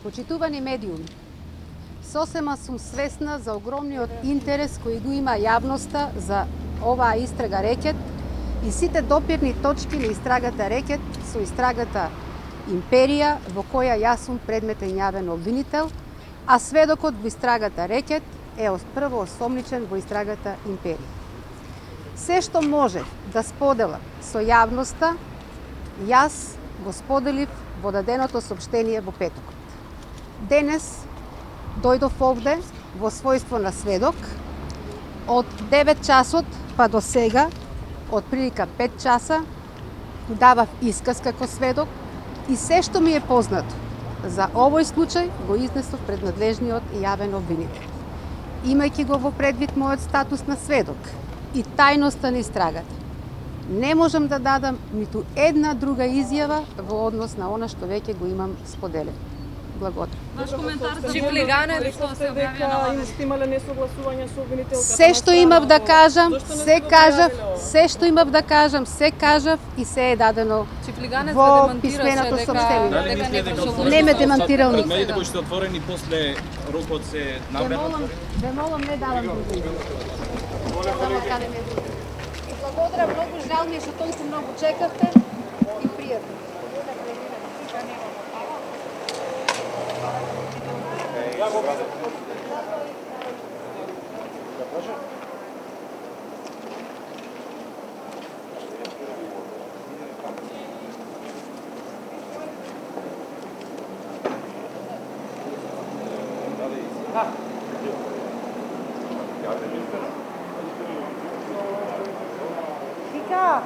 Почитувани медиуми, сосема сум свесна за огромниот интерес кој го има јавноста за оваа истрага рекет и сите допирни точки на истрагата рекет со истрагата Империја, во која јас сум предметен јавен обвинител, а сведокот во истрагата рекет е прво осомничен во истрагата Империја. Се што може да споделам со јавноста, јас го споделив во даденото сопштение во петокот. Денес дојдов овде во својство на сведок. Од 9 часот па до сега, од прилика 5 часа, давав исказ како сведок и се што ми е познато за овој случај го изнесов пред надлежниот и јавен обвинител. Имајќи го во предвид мојот статус на сведок и тајноста на истрагата, не можам да дадам ниту една друга изјава во однос на она што веќе го имам споделено. Благодарам. Ваш коментар за Чифлигане што се објавија на Сте имале несогласување со обвинителката? Се што имав да кажам, се кажав, се што имав да кажам, се кажав и се е дадено Чифлиганец во ме писменото демантираше сопштение. дека не прошол. Не ме демантирал никој. Медиите кои што отворени после рокот се намерно. Ве молам, не давам други. Само каде ме други. Благодарам многу, жал ми е што толку многу чекавте и пријатно. Вика!